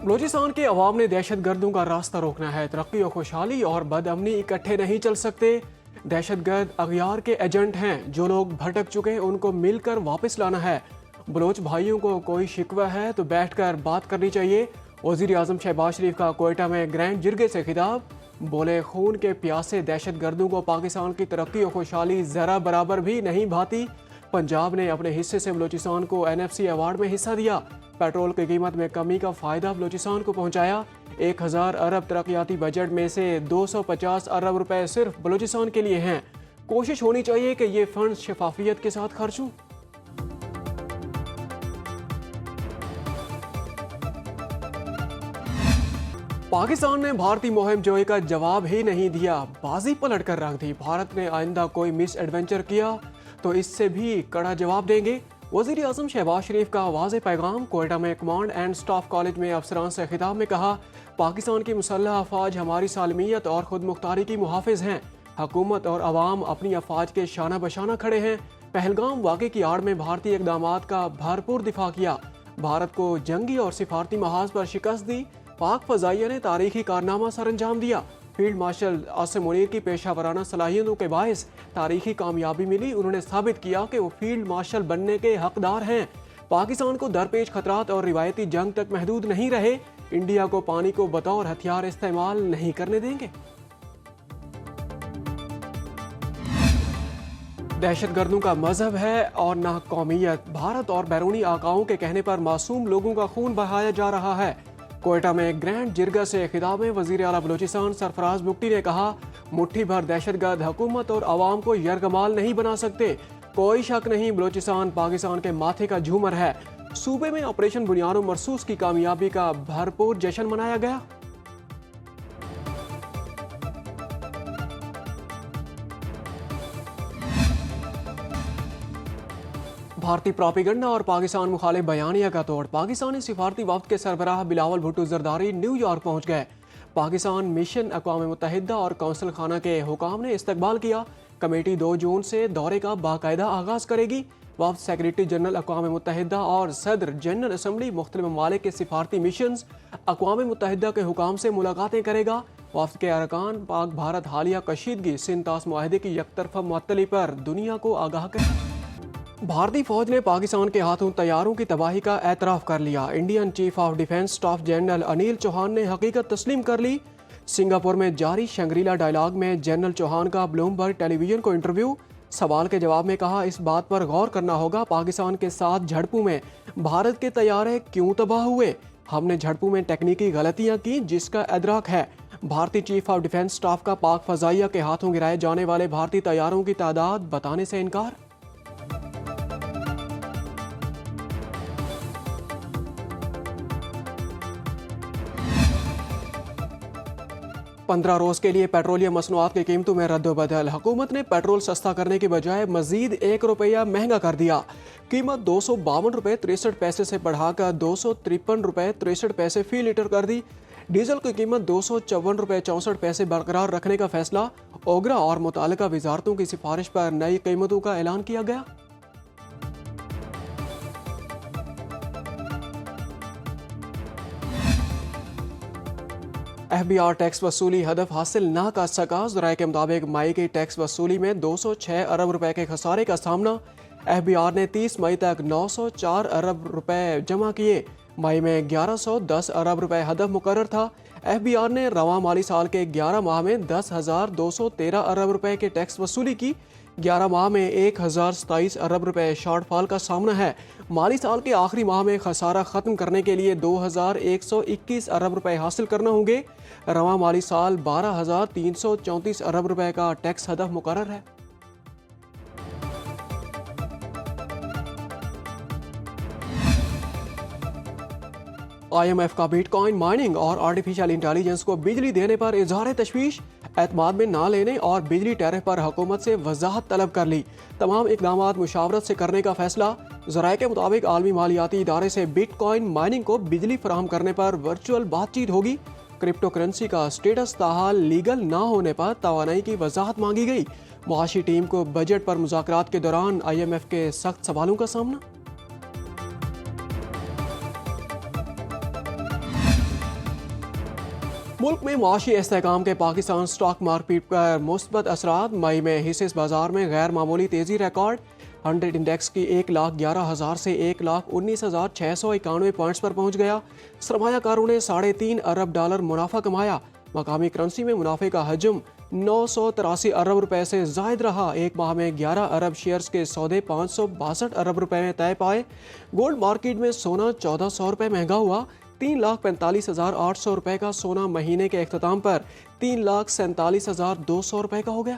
बलूचिस्तान के अवाम ने दहशत गर्दों का रास्ता रोकना है। तरक्की और खुशहाली और बदअमनी इकट्ठे नहीं चल सकते। दहशत गर्द अगयार के एजेंट हैं। जो लोग भटक चुके हैं उनको मिलकर वापस लाना है। बलोच भाइयों को कोई शिकवा है तो बैठकर बात करनी चाहिए। वज़ीर आज़म शहबाज शरीफ का कोयटा में ग्रैंड जिरगे से खिताब। बोले, खून के प्यासे दहशत गर्दों को पाकिस्तान की तरक्की और खुशहाली जरा बराबर भी नहीं भाती। पंजाब ने अपने हिस्से से बलूचिस्तान को NFC अवार्ड में हिस्सा दिया। पेट्रोल की कीमत में कमी का फायदा बलूचिस्तान को पहुंचाया। 1000 अरब तरक्याती बजट में से 250 अरब रुपए सिर्फ बलूचिस्तान के लिए हैं। कोशिश होनी चाहिए कि ये फंड शफाफियत के साथ खर्च हों। पाकिस्तान ने भारतीय मुहिम जोई का जवाब ही नहीं दिया, बाजी पलट कर रख दी। भारत ने आइंदा कोई मिस एडवेंचर किया तो इससे भी कड़ा जवाब देंगे। वज़ीर आज़म शहबाज शरीफ का वाज़ेह पैगाम। कोयटा में कमांड एंड स्टाफ कॉलेज में अफसरान से खिताब में कहा, पाकिस्तान की मुसल्लह अफवाज हमारी सालमियत और खुद मुख्तारी की मुहाफिज हैं। हुकूमत और अवाम अपनी अफवाज के शाना बशाना खड़े हैं। पहलगाम वाक़े की आड़ में भारतीय इक़दामात का भरपूर दिफा किया। भारत को जंगी और सिफारती महाज पर शिकस्त दी। पाक फ़ज़ाइया ने तारीखी कारनामा सर अंजाम दिया। फील्ड मार्शल आसिम मुनीर की पेशावराना सलाहियतों के बायस तारीखी कामयाबी मिली। उन्होंने साबित किया कि वो फील्ड मार्शल बनने के हकदार हैं। पाकिस्तान को दरपेश खतरात और रिवायती जंग तक महदूद नहीं रहे। इंडिया को पानी को बतौर हथियार इस्तेमाल नहीं करने देंगे। दहशत गर्दों का मजहब है और ना कौमियत। भारत और बैरूनी आकाओं के कहने पर मासूम लोगों का खून बहाया जा रहा है। कोयटा में ग्रैंड जिरगा से खिताब में वज़ीर आला बलूचिस्तान सरफराज बुगटी ने कहा, मुट्ठी भर दहशतगर्द हुकूमत और आवाम को यरगमाल नहीं बना सकते। कोई शक नहीं, बलूचिस्तान पाकिस्तान के माथे का झूमर है। सूबे में ऑपरेशन बुनियाद मरसूस की कामयाबी का भरपूर जश्न मनाया गया। भारतीय प्रोपेगेंडा और पाकिस्तान मुखालिफ बयानिया का तोड़। पाकिस्तानी सिफारती वफ्द के सरबराह बिलावल भुट्टो जरदारी न्यूयॉर्क पहुंच गए। पाकिस्तान मिशन अक़वाम मुत्तहिदा और कौंसल खाना के हुकाम ने इस्तकबाल किया। कमेटी 2 जून से दौरे का बाकायदा आगाज करेगी। वफ्द सेक्रेटरी जनरल अक़वाम मुत्तहिदा और सदर जनरल असम्बली मुख्तलिफ ममालिक के सिफारती मिशन अक़वाम मुत्तहिदा के हुकाम से मुलाकातें करेगा। वफ्द के अरकान पाक भारत हालिया कशीदगी सिंतास मुआहदे की यकतरफा मुअत्तली पर दुनिया को आगाह कर। भारतीय फौज ने पाकिस्तान के हाथों तैयारों की तबाही का एतराफ़ कर लिया। Indian chief of defence staff general Anil Chauhan ने हकीकत तस्लीम कर ली। सिंगापुर में जारी शंग्रीला डायलॉग में जनरल चौहान का ब्लूमबर्ग टेलीविजन को इंटरव्यू। सवाल के जवाब में कहा, इस बात पर गौर करना होगा पाकिस्तान के साथ झड़पों में भारत के तैयारे क्यों तबाह हुए। हमने झड़पों में टेक्निकी गलतियां की जिसका इदराक है। भारतीय चीफ ऑफ डिफेंस स्टाफ का पाक फ़ज़ाइया के हाथों गिराए जाने वाले भारतीय तैयारों की तादाद बताने से इनकार। 15 रोज़ के लिए पेट्रोलियम मसनूआत की कीमतों में रद्दबदल। हुकूमत ने पेट्रोल सस्ता करने के बजाय मजीद 1 रुपया महंगा कर दिया। कीमत 252 रुपये 63 पैसे से बढ़ाकर 253 रुपये 63 पैसे फी लीटर कर दी। डीजल की कीमत 254 रुपये 64 पैसे बरकरार रखने का फैसला। ओगरा और मुतालिका वजारतों की सिफारिश पर नई कीमतों का ऐलान किया गया। FBR टैक्स वसूली हदफ हासिल ना कर सका। ज़राए के मुताबिक मई की टैक्स वसूली में 206 अरब रुपए के खसारे का सामना। FBR ने 30 मई तक 904 अरब रुपए जमा किए। मई में 1110 अरब रुपए हदफ मुकर्रर था। FBR ने रवां माली साल के 11 माह में 10,213 अरब रुपए के टैक्स वसूली की। 11 माह में 1027 अरब रुपए शॉर्टफॉल का सामना है। माली साल के आखिरी माह में खसारा ख़त्म करने के लिए 2121 अरब रुपए हासिल करना होंगे। रवां माली साल 12,334 अरब रुपए का टैक्स हदफ मुकर्रर है। IMF का बिटकॉइन माइनिंग और आर्टिफिशियल इंटेलिजेंस को बिजली देने पर इजहार तशवीश। एतमाद में ना लेने और बिजली टैरिफ पर हुकूमत से वजाहत तलब कर ली। तमाम इकदामात मुशावरत से करने का फैसला। ज़राए के मुताबिक आलमी मालियाती इदारे से बिटकॉइन माइनिंग को बिजली फराहम करने पर वर्चुअल बातचीत होगी। क्रिप्टो करेंसी का स्टेटस ताहाल लीगल ना होने पर तवानाई की वजाहत मांगी गई। मुआशी टीम को बजट पर मुज़ाकरात के दौरान IMF के सख्त सवालों का सामना। मुल्क में माशी इस्तेहकाम के पाकिस्तान स्टॉक मार्केट पर मुस्बत असरात। मई में हिस्से बाजार में गैर मामूली तेजी रिकॉर्ड। 100 इंडेक्स की 1,11,000 से 1,19,691 पॉइंट्स पर पहुंच गया। सरमायाकारों ने $3.5 अरब मुनाफा कमाया। मकामी करेंसी में मुनाफे का हजम 983 अरब रुपए से जायद रहा। एक माह में 11 अरब शेयर्स के सौदे 562 अरब रुपए में तय पाए। गोल्ड मार्केट में सोना 1400 रुपए महंगा हुआ। 3,45,800 रुपए का सोना महीने के अख्ताम पर 3,47,200 रुपए का हो गया।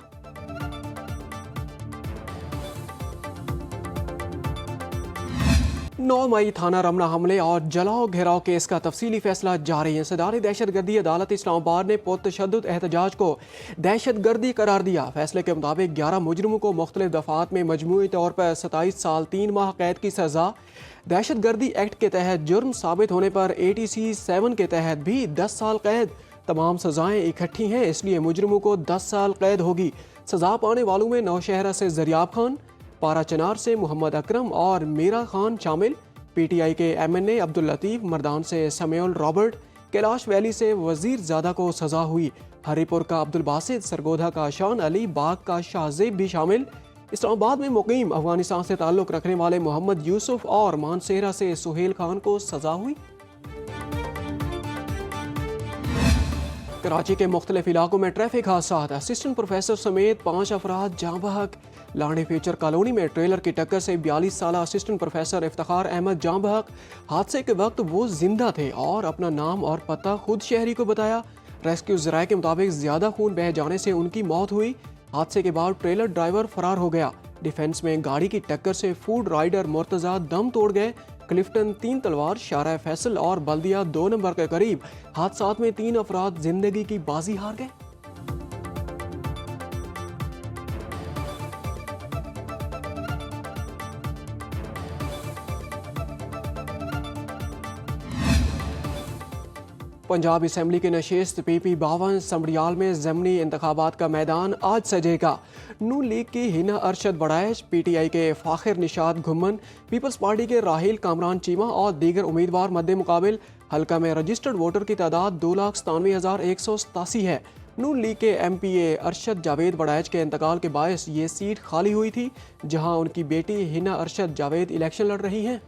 नौ मई थाना रमना हमले और जलाओ घेराव केस का तफसीली फैसला जारी है। सदारी दहशतगर्दी अदालत इस्लामाबाद ने पुरतशद्दुद एहतजाज को दहशतगर्दी करार दिया। फैसले के मुताबिक 11 मुजरिमों को मुख्तलिफ दफात में मजमूई तौर पर 27 साल 3 माह कैद की सजा। दहशतगर्दी एक्ट के तहत जुर्म साबित होने पर ATC 7 के तहत भी 10 साल कैद। तमाम सजाएं इकट्ठी हैं, इसलिए मुजरिमों को 10 साल कैद होगी। सजा पाने वालों में नौशहरा से जरियाब खान, पारा चनार से मोहम्मद अकरम और मीरा खान शामिल। PTI के MNA अब्दुल लतीफ, मर्दान से समेउल रॉबर्ट, कैलाश वैली से वजीर ज़ादा को सजा हुई। हरीपुर का अब्दुल बासित, सरगोधा का शान अली, बाग का शाहजेब भी शामिल। इस्लामाबाद में मुकीम अफगानिस्तान से ताल्लुक़ रखने वाले मोहम्मद यूसुफ और मानसेरा से सुहेल खान को सजा हुई। कराची के मुख्तलिफ इलाकों में ट्रैफिक हादसा। असिस्टेंट प्रोफेसर समेत 5 अफराद जाँ बहक। लाड़ी फ्यूचर कॉलोनी में ट्रेलर की टक्कर से 42 साल असिस्टेंट प्रोफेसर इफ्तिखार अहमद जाँ बहक। हादसे के वक्त वो जिंदा थे और अपना नाम और पता खुद शहरी को बताया। रेस्क्यू ज़राए के मुताबिक ज्यादा खून बह जाने से उनकी मौत हुई। हादसे के बाद ट्रेलर ड्राइवर फरार हो गया। डिफेंस में गाड़ी की टक्कर से फूड राइडर मुर्तजा दम तोड़ गए। क्लिफ्टन 3 तलवार, शारा फैसल और बल्दिया 2 नंबर के करीब हादसात में 3 अफराद जिंदगी की बाजी हार गए। पंजाब असम्बली के नशिस्त PP 52 समड़ियाल में ज़मनी इंतखाबात का मैदान आज सजेगा। नून लीग की हिना अरशद बड़ाइश, PTI के फाखिर निशात घुम्मन, पीपल्स पार्टी के राहिल कामरान चीमा और दीगर उम्मीदवार मद्दे मुकाबिल। हल्का में रजिस्टर्ड वोटर की तादाद 2,97,187 है। नून लीग के MPA अरशद जावेद बड़ाइश के इंतकाल के बायस ये सीट खाली हुई थी, जहां उनकी बेटी हिना अरशद जावेद इलेक्शन लड़ रही हैं।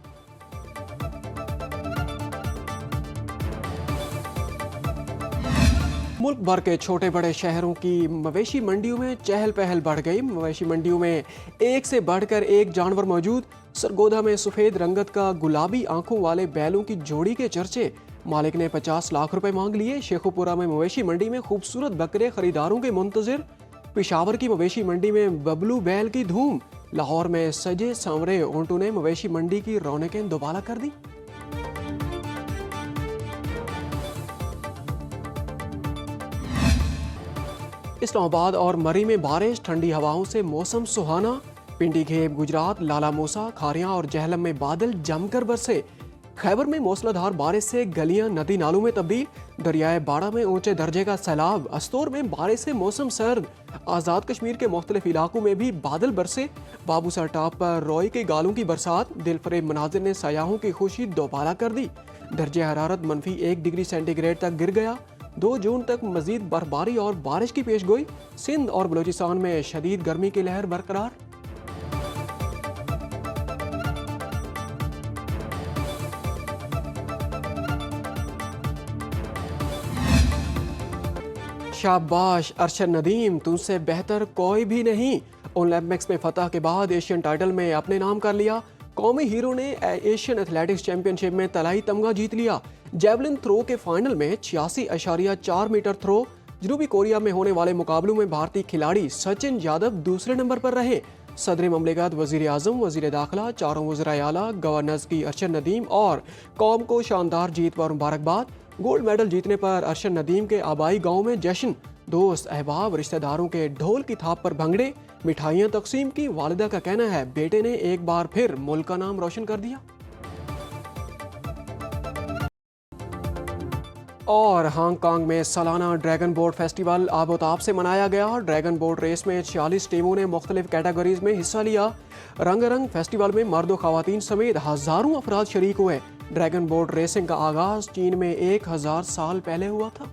मुल्क भर के छोटे बड़े शहरों की मवेशी मंडियों में चहल पहल बढ़ गई। मवेशी मंडियों में एक से बढ़कर एक जानवर मौजूद। सरगोधा में सफ़ेद रंगत का गुलाबी आंखों वाले बैलों की जोड़ी के चर्चे। मालिक ने 50 लाख रुपए मांग लिए। शेखुपुरा में मवेशी मंडी में खूबसूरत बकरे खरीदारों के मुंतजिर। पिशावर की मवेशी मंडी में बबलू बैल की धूम। लाहौर में सजे सांवरे ऊंटों ने मवेशी मंडी की रौनकें दोबारा कर दी। इस्लामाबाद और मरी में बारिश, ठंडी हवाओं से मौसम सुहाना। पिंडी घेब, गुजरात, लाला मूसा, खारियां और जहलम में बादल जमकर बरसे। खैबर में मूसलाधार बारिश से गलियां नदी नालों में तब्दील। दरियाए बाड़ा में ऊंचे दर्जे का सैलाब। अस्तोर में बारिश से मौसम सर्द। आज़ाद कश्मीर के मुख्तलिफ इलाकों में भी बादल बरसे। बाबूसर टॉप पर रोई के गालों की बरसात। दिलफरेब मनाजिर ने सयाहों की खुशी दोबारा कर दी। दर्जे हरारत -1 डिग्री सेंटीग्रेड तक गिर गया। 2 जून तक मजीद बर्फबारी और बारिश की पेशगोई। सिंध और बलूचिस्तान में शदीद गर्मी की लहर बरकरार। शाबाश अरशद नदीम, तुमसे बेहतर कोई भी नहीं। ओलंपिक्स में फतह के बाद एशियन टाइटल में अपने नाम कर लिया। कौमी हीरो ने एशियन एथलेटिक्स चैंपियनशिप में तलाई तमगा जीत लिया। जेवलिन थ्रो के फाइनल में 86.4 मीटर थ्रो। जनूबी कोरिया में होने वाले मुकाबलों में भारतीय खिलाड़ी सचिन यादव दूसरे नंबर पर रहे। सदर ममलिकत, वजीर आजम, वजीर दाखिला, चारों वज़राए आला, गवर्नर्स की अरशद नदीम और कौम को शानदार जीत पर मुबारकबाद। गोल्ड मेडल जीतने पर अरशद नदीम के आबाई गांव में जश्न। दोस्त अहबाब रिश्तेदारों के ढोल की थाप पर भंगड़े, मिठाइयाँ तकसीम की। वालिदा का कहना है बेटे ने एक बार फिर मुल्क का नाम रोशन कर दिया। और हांगकांग में सालाना ड्रैगन बोट फेस्टिवल आबोताब से मनाया गया। ड्रैगन बोट रेस में 46 टीमों ने मुख्तलिफ कैटेगरीज में हिस्सा लिया। रंगारंग फेस्टिवल में मर्द व खवातीन समेत हजारों अफराद शरीक हुए। ड्रैगन बोट रेसिंग का आगाज चीन में 1000 साल पहले हुआ था।